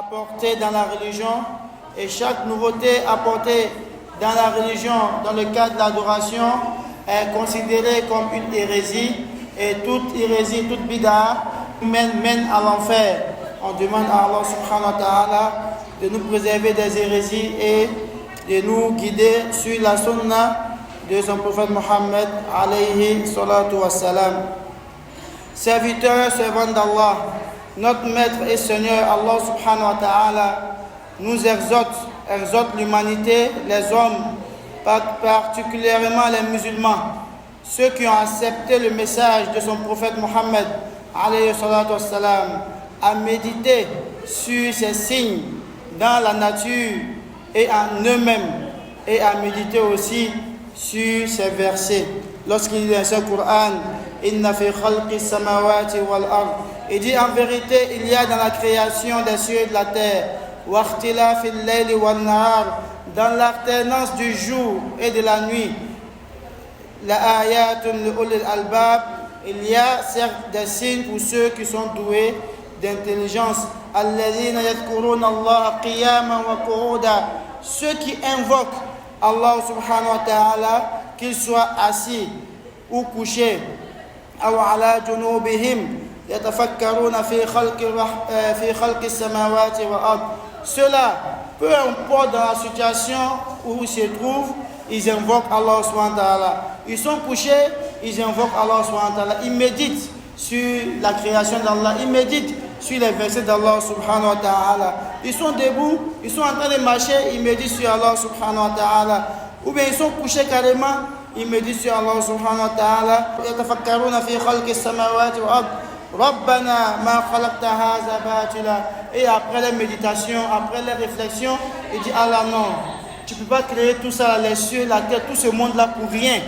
apportée dans la religion et chaque nouveauté apportée dans la religion dans le cadre de l'adoration est considérée comme une hérésie et toute hérésie, toute bid'a mène à l'enfer. On demande à Allah subhanahu wa ta'ala de nous préserver des hérésies et de nous guider sur la sunna de son prophète Mohammed alayhi salatu wassalam. Serviteurs, servants d'Allah, notre maître et Seigneur Allah subhanahu wa ta'ala nous exhorte l'humanité, les hommes, particulièrement les musulmans, ceux qui ont accepté le message de son prophète Mohammed alayhi salatu wassalam, à méditer sur ces signes dans la nature et en eux-mêmes, et à méditer aussi sur ces versets. Lorsqu'il dit dans ce Coran, Inna fi khalqi samawati wal ard, il dit en vérité il y a dans la création des cieux et de la terre, wa ikhtilafil layli wan nahar, dans l'alternance du jour et de la nuit, la ayatun li ulil albab, il y a certes des signes pour ceux qui sont doués d'intelligence. Alladhina yadhkuruna Allah qiyaman wa qu'uda, ceux qui invoquent Allah subhanahu wa ta'ala, qu'ils soient assis ou couchés, aw ala junubihim yatafakkaruna fi khalqi samawati wal ard. Cela, peu importe dans la situation où ils se trouvent, ils invoquent Allah subhanahu wa ta'ala. Ils sont couchés, ils invoquent Allah subhanahu wa ta'ala. Ils méditent sur la création d'Allah, ils méditent sur les versets d'Allah subhanahu wa ta'ala. Ils sont debout, ils sont en train de marcher, ils méditent sur Allah subhanahu wa ta'ala. Ou bien ils sont couchés carrément, ils méditent sur Allah subhanahu wa ta'ala. Yatafakkaruna fi khalqi samawati wal ard. Rabbana ma khalaqta hadha batila. Et après les méditations, après les réflexions, il dit Allah non, tu ne peux pas créer tout ça, les cieux, la terre, tout ce monde-là pour rien.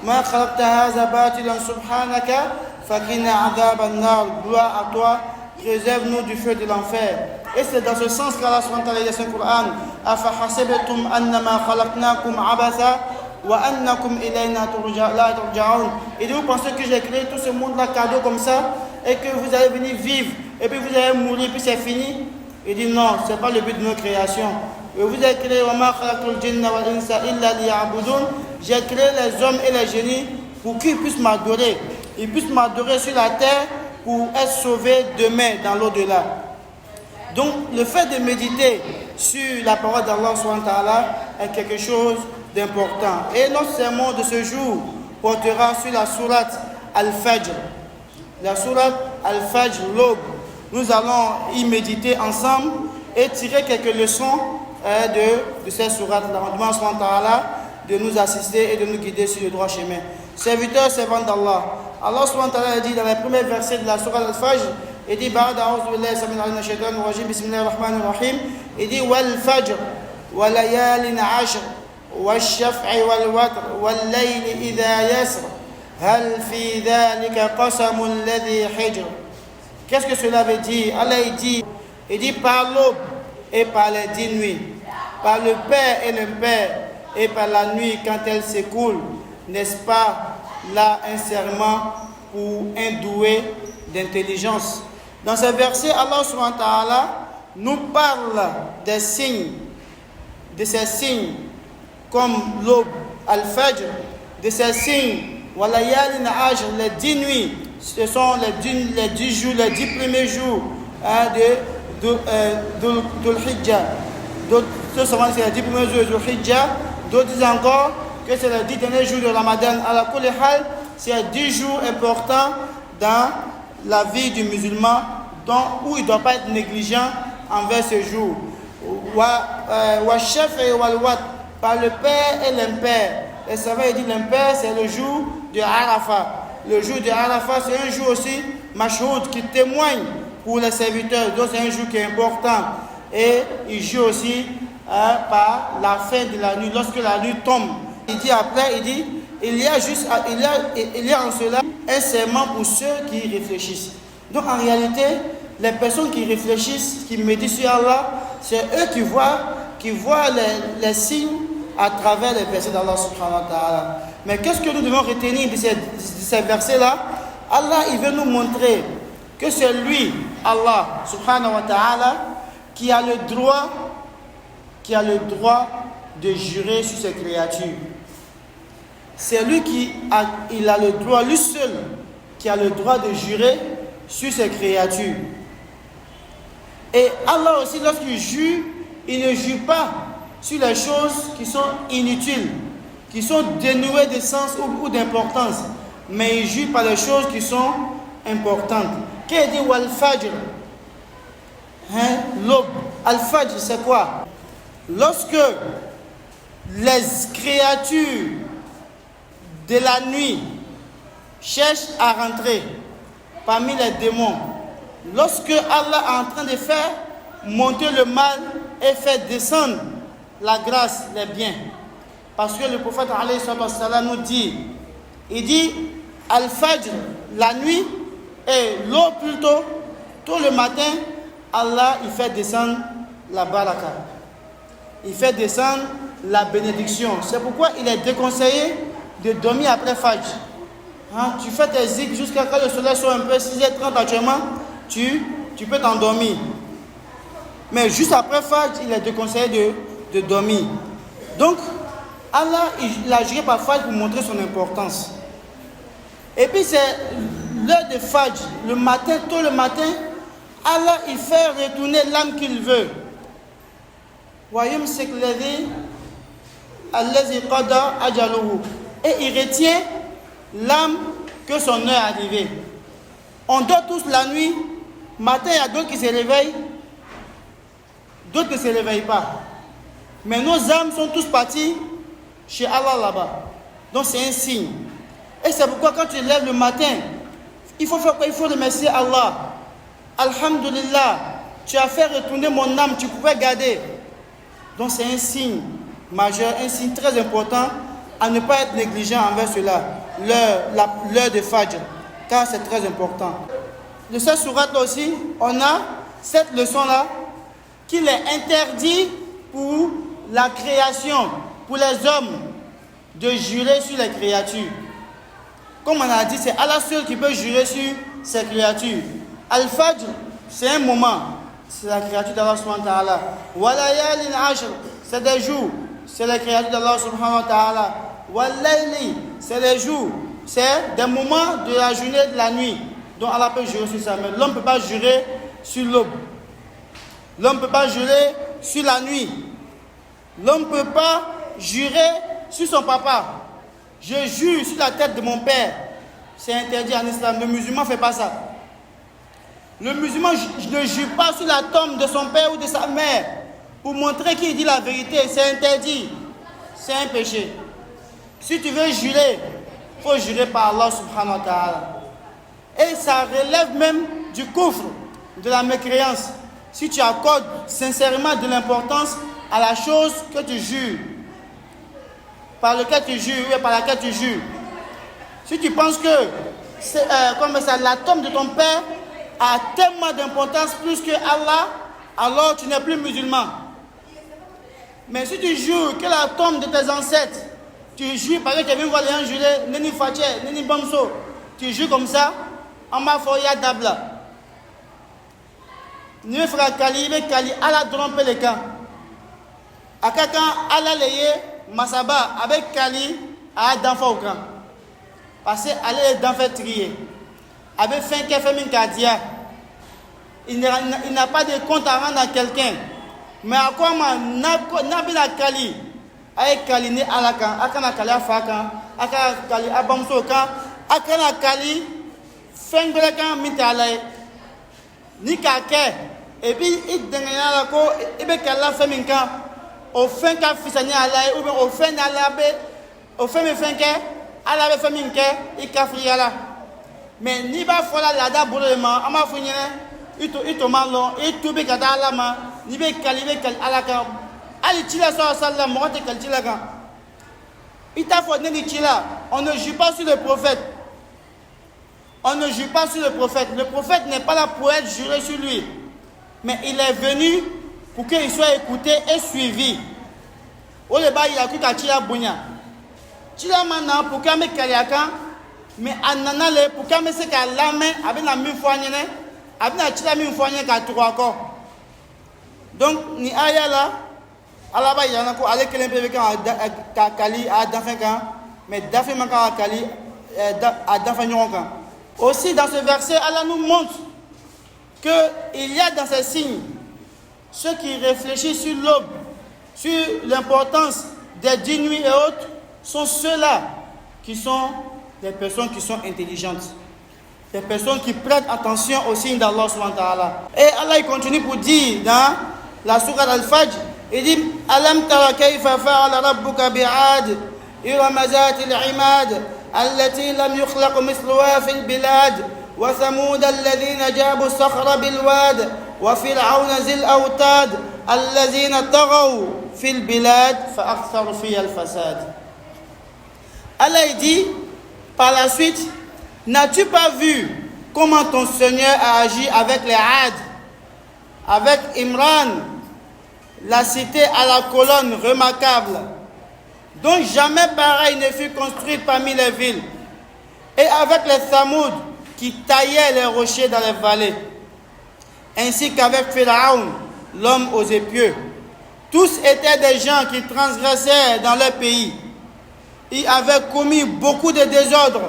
Ma khalaqta hadha batila subhanaka fakina adhab an-nar. Gloire à toi, préserve-nous du feu de l'enfer. Et c'est dans ce sens qu'Allah subhanahu wa ta'ala dit dans le Coran, afa hasibtum annama khalaqnakum abatha wa annakum ilayna la turja'un. Et vous pensez que j'ai créé tout ce monde-là cadeau comme ça et que vous allez venir vivre et puis vous allez mourir puis c'est fini? Il dit non, c'est pas le but de nos créations. Et vous avez créé wa ma khalaqtul jinna wal insa illa liya'budun. J'ai créé les hommes et les génies pour qu'ils puissent m'adorer. Ils puissent m'adorer sur la terre pour être sauvés demain dans l'au-delà. Donc le fait de méditer sur la parole d'Allah subhanahu wa ta'ala est quelque chose d'important. Et notre sermon de ce jour portera sur la sourate Al-Fajr. La sourate Al-Fajr, l'aube. Nous allons y méditer ensemble et tirer quelques leçons de cette sourate-là. On demande subhanahu wa ta'ala de nous assister et de nous guider sur le droit chemin. Serviteurs, servants d'Allah. Allah subhanahu wa ta'ala dit dans les premiers versets de la sourate Al-Fajr, il dit Ba'da a'udhu billahi samil alim shaitanir rajim bismillahir rahmanir rahim. Il dit wal fajr wa layalin ashr wal shaf'i wal watr wal layli idha yasr hal fi dhalika qasamul ladhi hijr. Qu'est-ce que cela veut dire? Allah il dit par l'aube et par les 10 nuits, par le père et l'impair et par la nuit quand elle s'écoule, n'est-ce pas là un serment pour un doué d'intelligence? Dans ce verset, Allah subhanahu wa ta'ala nous parle des signes, de ces signes comme l'aube, al-fajr, de ces signes, walayalin ashr, les 10 nuits, ce sont les 10 jours, les 10 premiers jours de l'Hijjah. D'autres savants c'est les 10 premiers jours de l'Hijjah, d'autres disent encore que c'est les 10 derniers jours de Ramadan. À la kulli hal, c'est 10 jours importants dans la vie du musulman, où il ne doit pas être négligent envers ce jour. Wa chef et walwat, par le père et l'impair. Les savants disent l'impair, c'est le jour de Arafat. Le jour de Arafat, c'est un jour aussi mashhoud qui témoigne pour les serviteurs. Donc c'est un jour qui est important. Et il joue aussi par la fin de la nuit, lorsque la nuit tombe. Il dit après, il y a en cela un serment pour ceux qui réfléchissent. Donc en réalité, les personnes qui réfléchissent, qui méditent sur Allah, c'est eux qui voient les signes à travers les versets d'Allah subhanahu wa ta'ala. Mais qu'est-ce que nous devons retenir de ces versets-là? Allah, il veut nous montrer que c'est lui, Allah subhanahu wa ta'ala, qui a le droit de jurer sur ses créatures. C'est lui il a le droit, lui seul, qui a le droit de jurer sur ses créatures. Et Allah aussi, lorsqu'il jure, il ne jure pas sur les choses qui sont inutiles, qui sont dénuées de sens ou d'importance, mais il jure par les choses qui sont importantes. Qu'est-ce qu'il dit Wal-Fajr? L'aube. Al-Fajr, c'est quoi? Lorsque les créatures de la nuit cherchent à rentrer parmi les démons, lorsque Allah est en train de faire monter le mal et faire descendre la grâce, les biens. Parce que le prophète alayhi salam nous dit, il dit Al-Fajr, la nuit, et l'aube plutôt, tôt le matin, Allah il fait descendre la baraka. Il fait descendre la bénédiction. C'est pourquoi il est déconseillé de dormir après Fajr. Tu fais tes zikrs jusqu'à quand le soleil soit un peu 6h30 actuellement, tu peux t'endormir. Mais juste après Fajr, il est déconseillé de dormir. Donc, Allah, il a juré par Fajr pour montrer son importance. Et puis c'est l'heure de Fajr, le matin, tôt le matin, Allah, il fait retourner l'âme qu'il veut. Et il retient l'âme que son heure est arrivée. On dort tous la nuit. Matin, il y a d'autres qui se réveillent. D'autres ne se réveillent pas. Mais nos âmes sont tous parties chez Allah là-bas. Donc c'est un signe. Et c'est pourquoi quand tu lèves le matin, il faut faire quoi? Il faut remercier Allah. Alhamdulillah, tu as fait retourner mon âme, tu pouvais garder. Donc c'est un signe majeur, un signe très important à ne pas être négligent envers cela, l'heure de Fajr, car c'est très important. De cette sourate aussi, on a cette leçon-là qu'il est interdit pour la création, pour les hommes, de jurer sur les créatures. Comme on a dit, c'est Allah seul qui peut jurer sur ses créatures. Al-Fajr, c'est un moment. C'est la créature d'Allah subhanahu wa ta'ala. Walayalin ashr, c'est des jours. C'est la créature d'Allah subhanahu wa ta'ala. Walayli, c'est les jours. C'est des moments de la journée, de la nuit. Donc Allah peut jurer sur ça. Mais l'homme ne peut pas jurer sur l'aube. L'homme ne peut pas jurer sur la nuit. L'homme ne peut pas jurer sur son papa. Je jure sur la tête de mon père. C'est interdit en islam. Le musulman ne fait pas ça. Le musulman ne jure pas sur la tombe de son père ou de sa mère pour montrer qu'il dit la vérité. C'est interdit. C'est un péché. Si tu veux jurer, il faut jurer par Allah subhanahu wa ta'ala. Et ça relève même du kufr, de la mécréance. Si tu accordes sincèrement de l'importance à la chose que tu jures, par laquelle tu jures, ou par laquelle tu jures. Si tu penses que la tombe de ton père a tellement d'importance plus que Allah, alors tu n'es plus musulman. Mais si tu jures que la tombe de tes ancêtres, tu jures par exemple que tu viens voir les gens jurer, Neni Fatche, Neni Bamso, tu jures comme ça, Amma Foya Dabla. Nous frère Kali, Allah trompe les camps. À quelqu'un, Allah leye, Masaba, avec Kali, à d'enfant au camp. Parce que Allah est d'enfant trié. Avec fin qui fait une cardia. Il n'a pas de compte à rendre à quelqu'un. Mais à quoi n'a pas la Kali? Avec Kali, ni à la camp, à quand la Kali à Fakan, à quand la Kali à Bamso camp, à quand la Kali, fin de la camp, Mitalaï. Ni Kake. Et puis, il dégaine la co, et bien qu'elle a fait une camp. Au fin qu'a fait ça, ou bien au fin d'Alabé, au fin de fin qu'elle a fait une camp, il a fait là. Mais ni pas fola la da boulema, ama funyene, ito malo, ito be kada alama, ni be kalibe kal alaka. Ali tila sallam, moi te kal tila kan. Ita faut ni tila, on ne joue pas sur le prophète. On ne joue pas sur le prophète. Le prophète n'est pas là pour être juré sur lui. Mais il est venu pour qu'il soit écouté et suivi. Au début, il a cru qu'à Tila Bounia. Tila maintenant, pour qu'il me kaliakan, mais ananale, pour qu'il me se kalame, avec la mille fois, avec la Tila mille fois, qu'à trois corps. Donc, ni aya là, à la base, il y en a quoi, avec l'imprimer à Kali, à Dafinkan, mais Dafinkan à Kali, à Dafinkan. Aussi, dans ce verset, Allah nous montre qu'il y a dans ces signes ceux qui réfléchissent sur l'aube, sur l'importance des 10 nuits et autres, sont ceux-là qui sont des personnes qui sont intelligentes. Des personnes qui prêtent attention aux signes d'Allah subhanahu wa ta'ala. Et Allah il continue pour dire dans la sourate Al-Fajr, il dit Alam tara kayfa fa'ala rabbuka bi'ad irama zati al-imad allati lam yukhlaq mithluha fil bilad wa thamud alladhina jabu as-sakhra bil wad wa fir'auna zil awtad alladhina taghaw fil bilad fa aktharu fiha al-fasad. Allah il dit par la suite, n'as-tu pas vu comment ton Seigneur a agi avec les Had, avec Imran, la cité à la colonne remarquable, dont jamais pareil ne fut construite parmi les villes, et avec les Thamoud qui taillaient les rochers dans les vallées, ainsi qu'avec Pharaon, l'homme aux épieux. Tous étaient des gens qui transgressaient dans leur pays. Ils avaient commis beaucoup de désordres.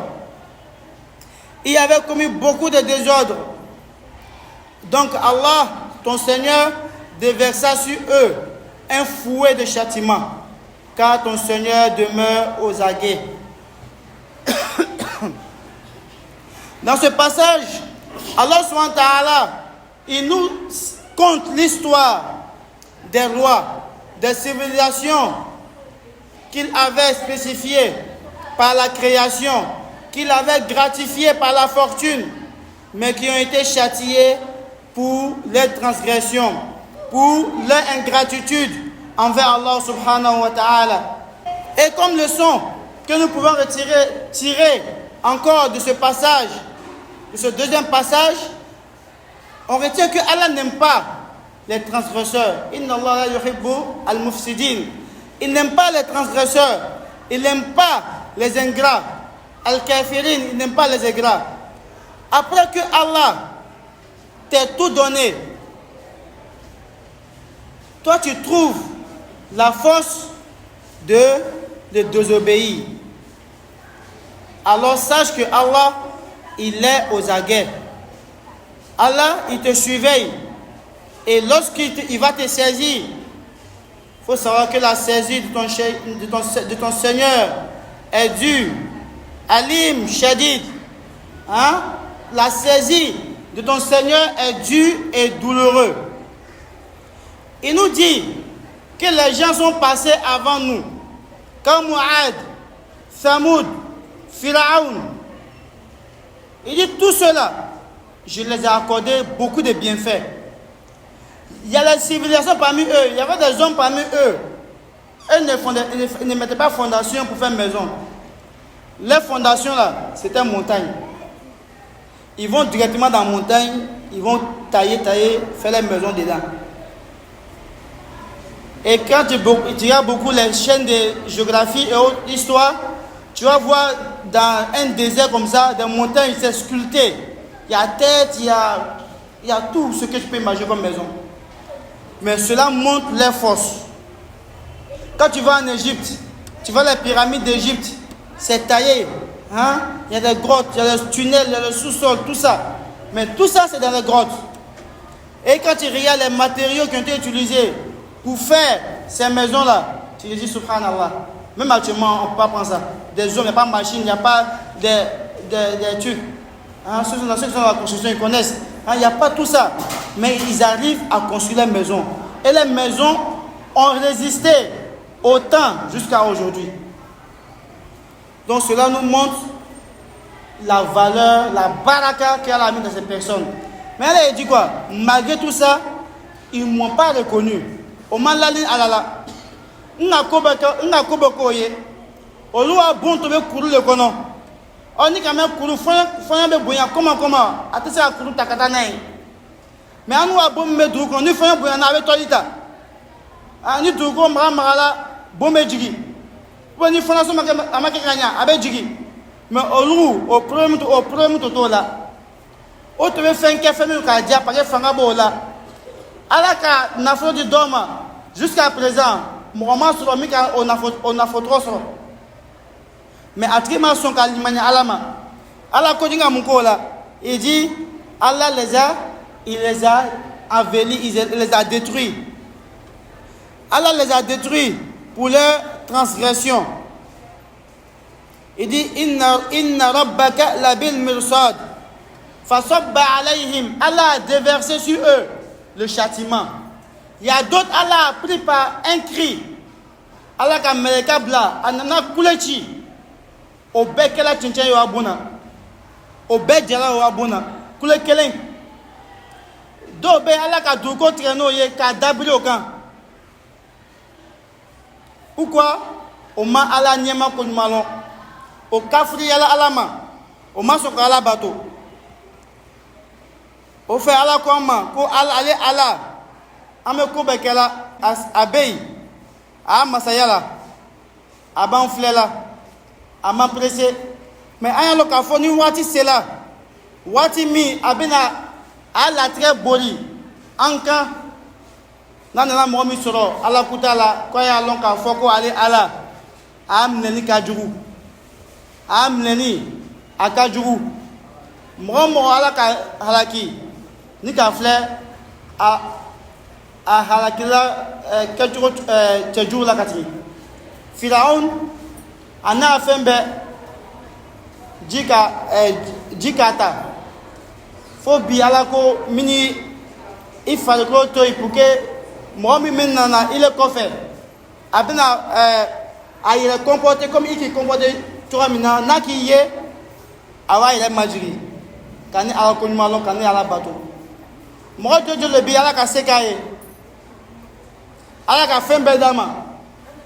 Donc Allah, ton Seigneur, déversa sur eux un fouet de châtiment, car ton Seigneur demeure aux aguets. Dans ce passage, Allah subhanahu wa ta'ala, il nous conte l'histoire des rois, des civilisations qu'il avait spécifiées par la création, qu'il avait gratifiées par la fortune, mais qui ont été châtiés pour leur transgression, pour leur ingratitude envers Allah subhanahu wa ta'ala. Et comme leçon que nous pouvons tirer encore de ce passage, de ce deuxième passage, on retient que Allah n'aime pas les transgresseurs. Inna Allah la yuhibbu al-mufsidin. Il n'aime pas les transgresseurs, il n'aime pas les ingrats. Al-Kafirin, il n'aime pas les ingrats. Après que Allah t'ait tout donné, toi tu trouves la force de désobéir. Alors sache que Allah, il est aux aguets. Allah, il te surveille. Et lorsqu'il va te saisir, il faut savoir que la saisie de ton Seigneur est due. Alim, Shadid. La saisie de ton Seigneur est dure et douloureuse. Il nous dit que les gens sont passés avant nous, comme Mu'ad, Thamoud, Pharaon. Il dit tout cela, je les ai accordé beaucoup de bienfaits. Il y a des civilisations parmi eux, il y avait des hommes parmi eux. Ils ne mettaient pas fondation pour faire maison. Les fondations là, c'était une montagne. Ils vont directement dans la montagne, ils vont tailler, faire les maisons dedans. Et quand tu regardes beaucoup les chaînes de géographie et autres histoires, tu vas voir dans un désert comme ça, des montagnes, c'est sculpté. Il y a tête, il y a tout ce que tu peux imaginer comme maison. Mais cela montre les forces. Quand tu vas en Égypte, tu vois les pyramides d'Égypte, c'est taillé. Il y a des grottes, il y a des tunnels, il y a le sous-sol, tout ça. Mais tout ça, c'est dans les grottes. Et quand tu regardes les matériaux qui ont été utilisés pour faire ces maisons-là, tu te dis subhanallah. Même actuellement, on ne peut pas prendre ça. Des hommes, il n'y a pas de machine, il n'y a pas des trucs. Ceux qui sont dans la construction, ils connaissent. Il n'y a pas tout ça. Mais ils arrivent à construire les maisons. Et les maisons ont résisté au temps jusqu'à aujourd'hui. Donc cela nous montre la valeur, la baraka qu'il y a la mis dans ces personnes. Mais elle dit quoi? Malgré tout ça, ils ne m'ont pas reconnu. Au Malali alala. N'a kobokoye. Oluwa bon tobe kuru le kono. On dit quand même kuru fonya be boya comment atese a kuru takata nai. Mais anu wa bon me du ko ni fonya boya na be tolita. Ani du ko mara bon me jigi. Bon ni fonya so amake kanya abe jigi. Mais au premier to là. O tobe fenke femi ka dia pa ke fanga bo là. Allah ka nafolo di doma jusqu'à présent Muhammad sura mi ka on a fotro so mais atrima son ka limani alama Allah ko dinga mun ko la il dit Allah il les a envelis, il les a détruits. Allah les a détruits pour leur transgression. Il dit inna rabbaka labil mirsad fasabba alayhim. Allah a déversé sur eux le châtiment. Il y a d'autres, Allah a pris par un cri. Allah ka meleka bla anana kulechi obekela chinchen yo abuna obejela yo abuna kulekelen do be Allah ka duko treno ye ka dabri okan. Pourquoi o ma Allah nyema ko malon o kafri yala alama o ma so kala bato o fe Allah ko ma ko ale Allah ame ko bekela abei a masayala aban flela ama pressé mais ayalo ka foni wati sela wati mi abena ala très boli anka nana mo mi soro ala kutala ko ya lon ka foko ale ala amneni kajuru amneni akajuru mo ala ka halaki ni ka fle a halakila kajuru tejuru la kati Firaun ana fembe jikata fo bi ala ko mini ifale ko to ipuke mo mi menana il est kofé abena il est comporté comme il qui comporté toi mina na ki ye awa il est majuri kani ala ko malo kani ala bato mo jojo le bi ala ka sekaye ala ka fembe dama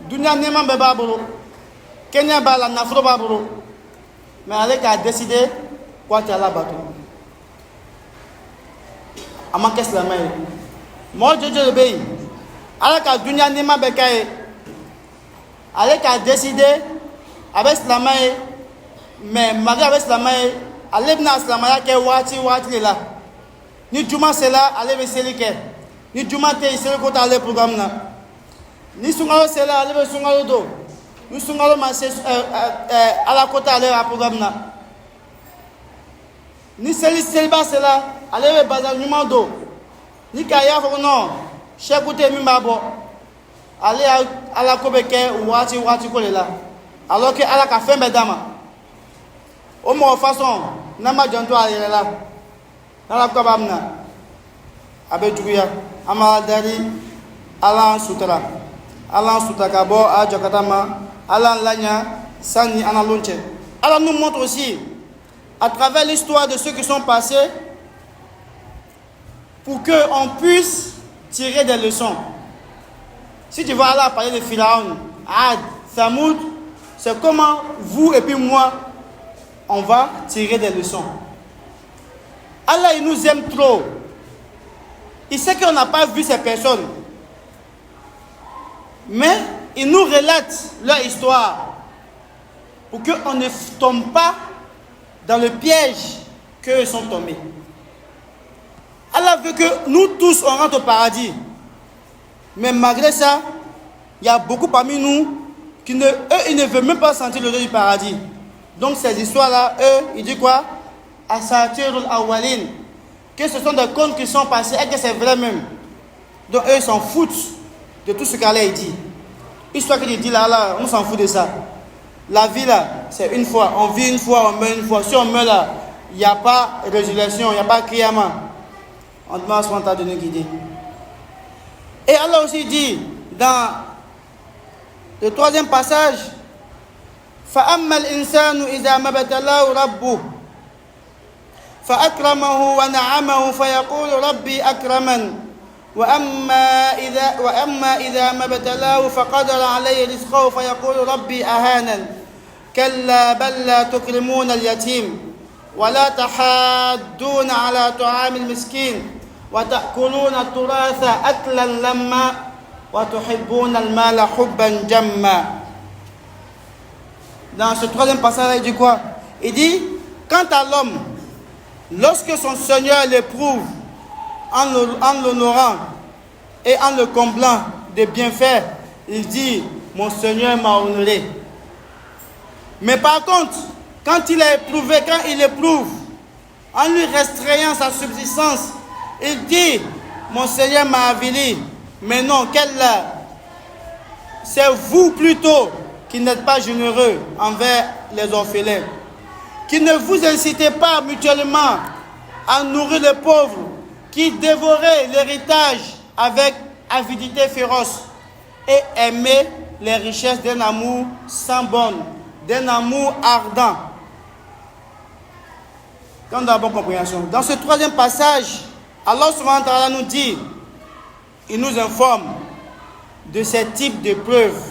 dunia nema be baburo Kenya bala nafro baburo mais ale ka décidé quoi tu ala bato ama keslama ye mo jojo le be ala ka dunia nema be kaye ale ka décidé avec slama ye mais mari avec slama ye ale bina slama ya ke wati la ni juma sela ale be selike ni juma te sel ko ta le programme na ni sungalo sela ale be sungalo do ni sungalo ma se ala ko ta le programme na ni selba sela ale be bazal nyuma do ni kaya fo non chekute mi mabo ale ala ko be ke wati ko le la alors que ala ka fembe dama o mo façon na ma jonto ale la ala ko bamna abe juguya ama dari ala sutra ka bo a jakatama ala lanya sani analonche. Allah nous montre aussi à travers l'histoire de ceux qui sont passés pour que on puisse tirer des leçons. Si tu vas Allah parler de Pharaon, Ad, Thamoud, c'est comment vous et puis moi on va tirer des leçons. Allah il nous aime trop. Il sait qu'on n'a pas vu ces personnes. Mais il nous relate leur histoire pour qu'on ne tombe pas dans le piège qu'eux sont tombés. Allah veut que nous tous on rentre au paradis. Mais malgré ça, il y a beaucoup parmi nous qui ils ne veulent même pas sentir l'odeur du paradis. Donc ces histoires-là, eux, ils disent quoi? Asatirul awwalin. Que ce sont des contes qui sont passés et que c'est vrai même. Donc eux, ils s'en foutent de tout ce qu'Allah dit. Histoire qu'il dit là, on s'en fout de ça. La vie là, c'est une fois. On vit une fois, on meurt une fois. Si on meurt là, il n'y a pas de résurrection, il n'y a pas de kriyama. On demande à ce moment de nous guider. Et Allah aussi dit dans le troisième passage, فَأَمَّا الْإِنسَانُ إِذَا مَبَتَلَاهُ رَبُّهُ فأكرمه ونعمه فيقول ربي أكرمن وأما إذا ما ابتلاه فقدر عليه رزقه فيقول ربي أهانن كلا بل لا تكرمون اليتيم ولا تحاضون على طعام المسكين وتأكلون التراث أكلا لما وتحبون المال حبا جما. Dans ce troisième passage, il dit quoi? Il dit, quant à l'homme, lorsque son Seigneur l'éprouve en l'honorant et en le comblant de bienfaits, il dit, mon Seigneur m'a honoré. Mais par contre, quand il éprouve, en lui restreignant sa subsistance, il dit, mon Seigneur m'a avili. Mais non, c'est vous plutôt qui n'êtes pas généreux envers les orphelins, qui ne vous incitez pas mutuellement à nourrir les pauvres, qui dévorez l'héritage avec avidité féroce et aimez les richesses d'un amour sans borne, d'un amour ardent. Dans la bonne compréhension. Dans ce troisième passage, Allah subhanahu wa ta'ala nous dit, il nous informe de ces types d'épreuves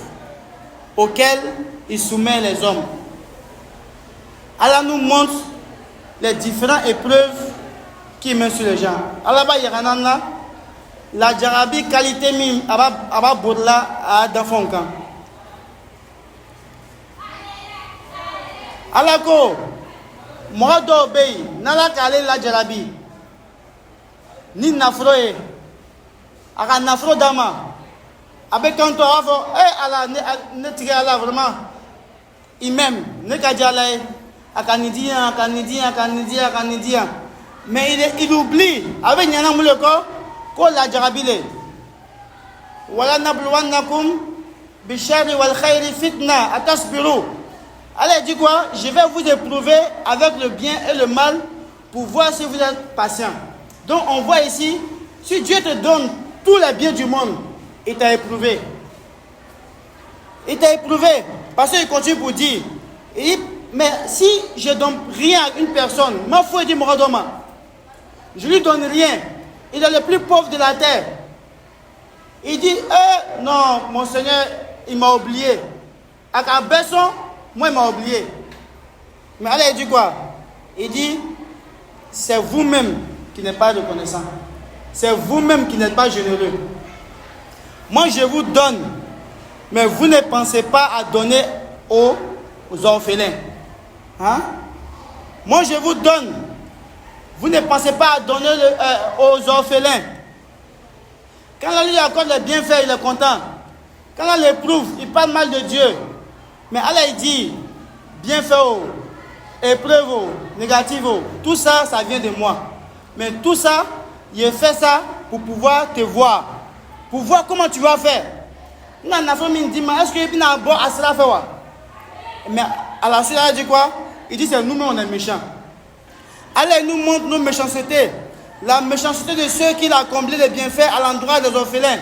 auxquelles il soumet les hommes. Allah nous montre les différentes épreuves qui mènent sur les gens. Allah va y avoir la jarabi qualité mime aba bodla a dafonka. Allah ko mo do be nala kale la jarabi ni nafroe aka nafro dama avec quand on va Allah ne tire Allah vraiment il même ne ka jala akanidia mais il oublie avec nyana muleko ko la jarabile wala nabluwannakum bicharri wal khairi fitna atasbiru. Allah dit quoi? Je vais vous éprouver avec le bien et le mal pour voir si vous êtes patient. Donc on voit ici, si Dieu te donne tous les biens du monde, il t'a éprouvé. Il t'a éprouvé parce qu'il continue pour dire, mais si je ne donne rien à une personne, ma foi dit Moradoma, je lui donne rien. Il est le plus pauvre de la terre. Il dit, non, mon Seigneur, il m'a oublié. Avec un besson, moi, il m'a oublié. Mais Allah, il dit quoi? Il dit, c'est vous-même qui n'êtes pas reconnaissant. C'est vous-même qui n'êtes pas généreux. Moi, je vous donne, mais vous ne pensez pas à donner aux orphelins. Hein? Moi, je vous donne. Vous ne pensez pas à donner aux orphelins. Quand Allah lui accorde les bienfaits, il est content. Quand Allah l'éprouve, il parle mal de Dieu. Mais Allah il dit, bienfait, épreuve, négatif, tout ça, ça vient de moi. Mais tout ça, il fait ça pour pouvoir te voir. Pour voir comment tu vas faire. Est-ce que tu as un bon à cela faire? Mais à la suite, il dit quoi? Il dit, c'est nous-mêmes, on est méchants. Allah nous montre nos méchancetés. La méchanceté de ceux qui l'ont comblé les bienfaits à l'endroit des orphelins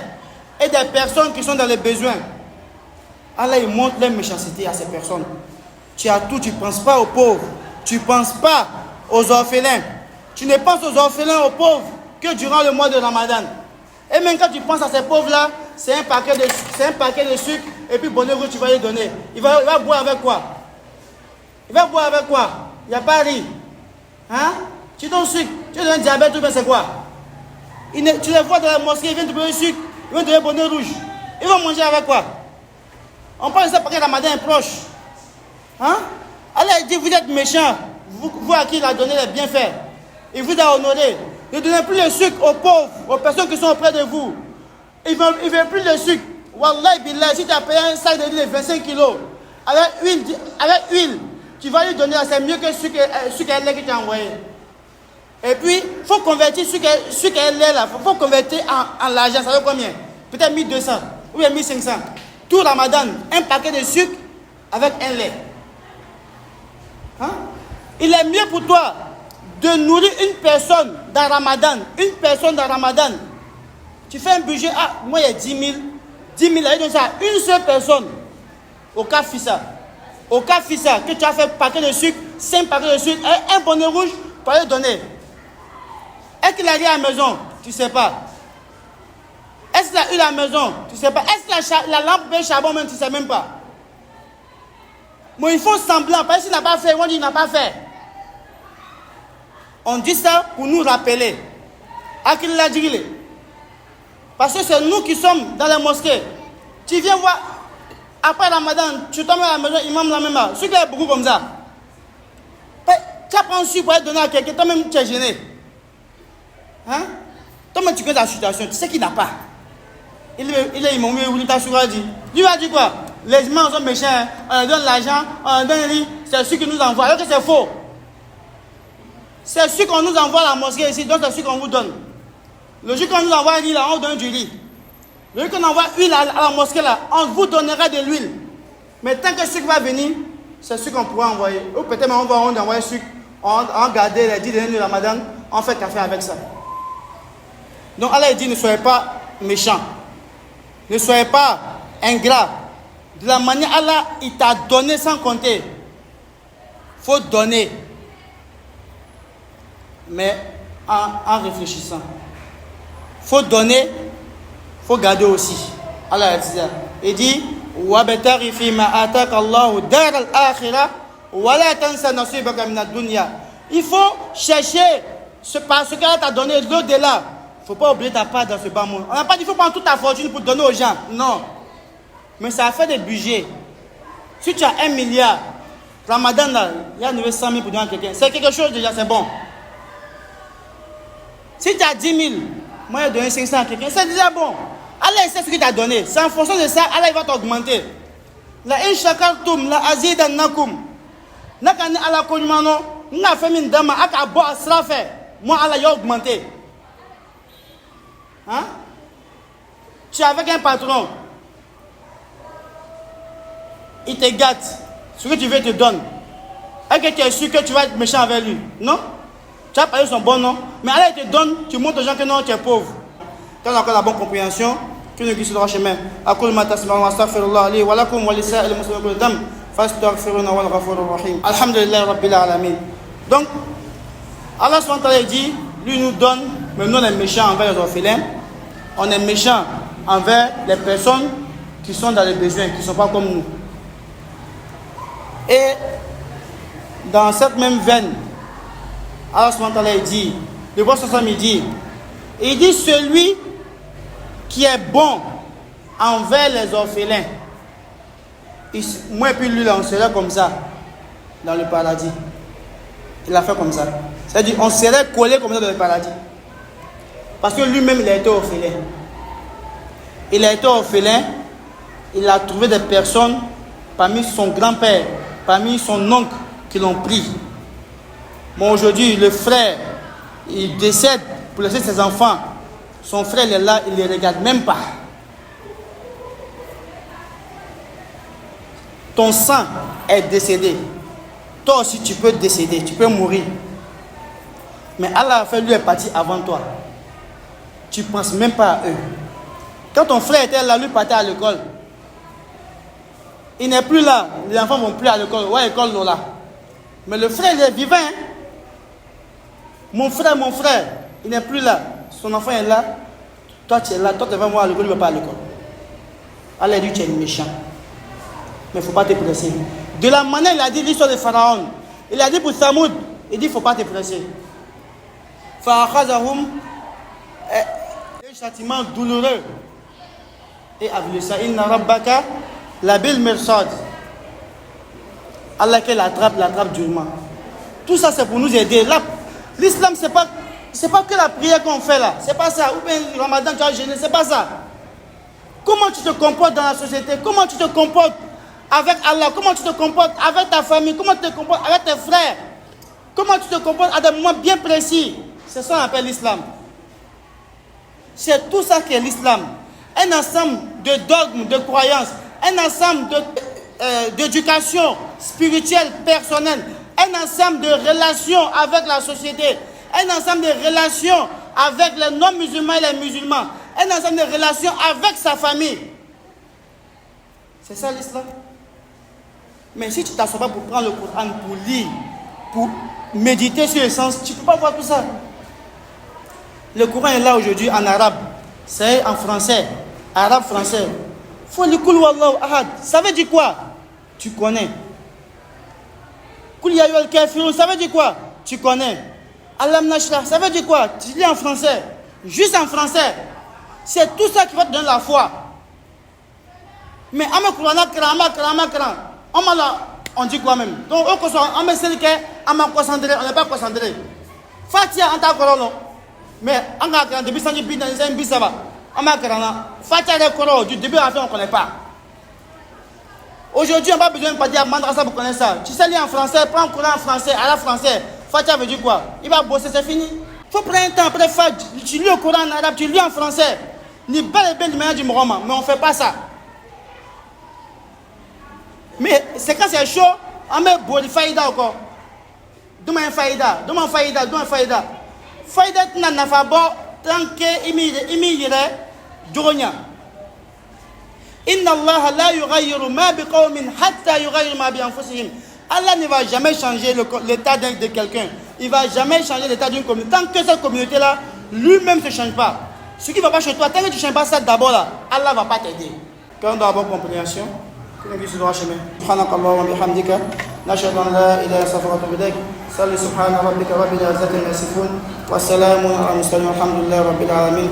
et des personnes qui sont dans les besoins. Allah il montre les méchancetés à ces personnes. Tu as tout, tu ne penses pas aux pauvres. Tu ne penses pas aux orphelins. Tu ne penses aux orphelins, aux pauvres que durant le mois de Ramadan. Et même quand tu penses à ces pauvres-là, c'est un paquet de sucre et puis bonheur que tu vas lui donner. Il va boire avec quoi? Il va boire avec quoi? Il n'y a pas riz. Hein? Tu donnes sucre, tu donnes un diabète ou bien c'est quoi? Tu les vois dans la mosquée, ils viennent te donner sucre, ils vont te donner bonnet rouge. Ils vont manger avec quoi? On parle de ça parce que Ramadan est proche. Hein? Allah dit, vous êtes méchants, vous à qui il a donné les bienfaits. Il vous a honoré. Ne donnez plus le sucre aux pauvres, aux personnes qui sont auprès de vous. Ils ne veulent plus le sucre. Wallahi billah, si tu as payé un sac de riz de 25 kilos, avec huile, tu vas lui donner, c'est mieux que le sucre que tu as envoyé. Et puis, il faut convertir ce qu'elle est là. Il faut convertir en l'argent. Ça veut combien? Peut-être 1200 ou bien 1500. Tout Ramadan, un paquet de sucre avec un lait. Hein? Il est mieux pour toi de nourrir une personne dans Ramadan. Une personne dans Ramadan. Tu fais un budget, moi il y a 10 000. 10 000, donne ça à une seule personne. Au cas Fissa. Au cas Fissa, que tu as fait un paquet de sucre, 5 paquets de sucre, un bonnet rouge pour lui donner. Est-ce qu'il a eu à la maison? Tu ne sais pas. Est-ce qu'il a eu la maison? Tu ne sais pas. Est-ce que la lampe de charbon même? Tu ne sais même pas. Mais ils font semblant. Parce qu'il n'a pas fait, on dit qu'il n'a pas fait. On dit ça pour nous rappeler. À qui l'a dit? Parce que c'est nous qui sommes dans la mosquée. Tu viens voir, après Ramadan, tu tombes à la maison, imam la même. Ceux qui ont beaucoup comme ça. Tu as pris un sucre pour aller donner à quelqu'un, toi-même tu es gêné. Hein? Toi-même tu connais la situation, tu sais qu'il n'a pas. il est imam, lui a dit quoi? Les imams sont méchants, hein. On leur donne l'argent, on leur donne le lit, c'est ceux qui nous envoient. Alors que c'est faux. C'est ceux qu'on nous envoie à la mosquée ici, donc c'est ceux qu'on vous donne. Le jour qu'on nous envoie un lit là, on donne du lit. Le jour qu'on envoie huile à la mosquée là, on vous donnera de l'huile. Mais tant que sucre va venir, c'est ce qu'on pourra envoyer. Ou peut-être on va envoyer sucre, on garder les 10 derniers du Ramadan, on fait café avec ça. Donc Allah dit, ne soyez pas méchants. Ne soyez pas ingrats. De la manière Allah, il t'a donné sans compter. Il faut donner. Mais en réfléchissant. Il faut donner, il faut garder aussi. Allah a dit ça. Il dit, وَابْتَغِ فِي مَا آتَاكَ اللَّهُ دَارَ الْآخِرَةِ وَلَا تَنْسَ نَصِيبَكَ مِنَ الدُّنْيَا. Il faut chercher ce qu'elle t'a donné l'au-delà. Il ne faut pas oublier ta part dans ce bas monde. On n'a pas dit qu'il faut prendre toute ta fortune pour donner aux gens. Non. Mais ça a fait des budgets. Si tu as 1 milliard, Ramadan, là, il y a 900 000 pour donner à quelqu'un. C'est quelque chose déjà, c'est bon. Si tu as 10 000, moi, j'ai donné 500 à quelqu'un, c'est déjà bon. Allah sait ce qu'il t'a donné. C'est en fonction de ça, Allah il va t'augmenter. La in shakartum la azidannakum. Nakani ala konumano, na femi ndama aka bo asra fait. Moi Allah il a augmenté. Hein? Tu es avec un patron. Il te gâte. Ce que tu veux te donne. Est-ce que tu es sûr que tu vas être méchant avec lui? Non? Tu as parlé son bon nom. Mais Allah il te donne, tu montres aux gens que non, tu es pauvre. Tu as encore la bonne compréhension. Tu ne guides sur le chemin. Aqul ma tasma'un wa astaghfirullah li wa lakum wa lisa'il muslimin kulli dam fastaghfiruna wal ghafurur rahim. Alhamdulillah rabbil alamin. Donc Allah subhanahu wa ta'ala dit, lui nous donne, mais nous on est méchants envers les orphelins. On est méchants envers les personnes qui sont dans les besoins, qui ne sont pas comme nous. Et dans cette même veine, Allah subhanahu wa ta'ala dit, le prophète il dit celui qui est bon envers les orphelins, moi et puis lui là on serait comme ça dans le paradis. Il a fait comme ça. C'est-à-dire on serait collé comme ça dans le paradis. Parce que lui-même il a été orphelin. Il a été orphelin, il a trouvé des personnes parmi son grand-père, parmi son oncle qui l'ont pris. Bon aujourd'hui le frère il décède pour laisser ses enfants. Son frère il est là, il ne les regarde même pas. Ton sang est décédé. Toi aussi tu peux décéder, tu peux mourir. Mais Allah a fait lui est parti avant toi. Tu ne penses même pas à eux. Quand ton frère était là, lui partait à l'école. Il n'est plus là, les enfants ne vont plus à l'école. Ouais, école Lola. Mais le frère il est vivant. Hein? Mon frère, il n'est plus là. Son enfant est là. Toi, tu es là. Toi, tu vas voir à l'école, il ne va pas à l'école. Allah dit, tu es méchant. Mais il ne faut pas te presser. De la manière, il a dit l'histoire de Pharaon. Il a dit pour Samoud, il dit, il ne faut pas te presser. Fa'akhazahum, un châtiment douloureux. Et avec ça, inna rabbaka labil mirsad. Allah qui l'attrape durement. Tout ça, c'est pour nous aider. Là, l'islam, c'est pas que la prière qu'on fait là. C'est pas ça. Ou bien le Ramadan, tu as jeûné. C'est pas ça. Comment tu te comportes dans la société? Comment tu te comportes avec Allah? Comment tu te comportes avec ta famille? Comment tu te comportes avec tes frères? Comment tu te comportes à des moments bien précis? C'est ça qu'on appelle l'islam. C'est tout ça qui est l'islam. Un ensemble de dogmes, de croyances. Un ensemble d'éducation spirituelle, personnelle. Un ensemble de relations avec la société. Un ensemble de relations avec les non-musulmans et les musulmans. Un ensemble de relations avec sa famille. C'est ça l'islam. Mais si tu ne t'assois pas pour prendre le Coran, pour lire, pour méditer sur le sens, tu ne peux pas voir tout ça. Le Coran est là aujourd'hui en arabe. C'est en français. Arabe, français. Faut le Kul Wallahu Ahad. Ça veut dire quoi? Tu connais. Kul Yayyuhal Kafirun, ça veut dire quoi? Tu connais. Alam Nashrah, ça veut dire quoi? Tu lis en français. Juste en français. C'est tout ça qui va te donner la foi. Mais on dit quoi même? Donc on me sait que on m'a concentré, on n'est pas concentré. Fatia en ta colonne. Mais on a depuis ça ça va. Du début à la fin, on ne connaît pas. Aujourd'hui, on n'a pas besoin de pas dire Madrasa pour connaître ça. Tu sais lire en français, prends un Coran en français, à la français. Fatiha veut dire quoi? Il va bosser, c'est fini. Il faut prendre un temps après Fatiha. Tu lis le Coran en arabe, tu lis en français. Ni bel et bien du manière du Mohamed, mais on ne fait pas ça. Mais c'est quand c'est chaud, on met beaucoup de faïda encore. Demain faïda. Faïda n'a pas bon tant qu'il m'y Duronia. Inna Allah la yughayyiru ma biqawmin hatta yughayyiru ma bi anfusihim. Allah ne va jamais changer l'état de quelqu'un. Il ne va jamais changer l'état d'une communauté. Tant que cette communauté-là, lui-même ne se change pas. Ce qui ne va pas chez toi, tant que tu ne changes pas ça d'abord là, Allah ne va pas t'aider. Quand on doit avoir compréhension, que nous puissions chemin. Subhanakallah wa bihamdika. Nashhadu an la ilaha illa anta astaghfiruka wa atubu ilaik. Salli subhana rabbika rabbil izzati amma yasifun. Wa salamun ala al-mursalin walhamdulillahi rabbil alamin.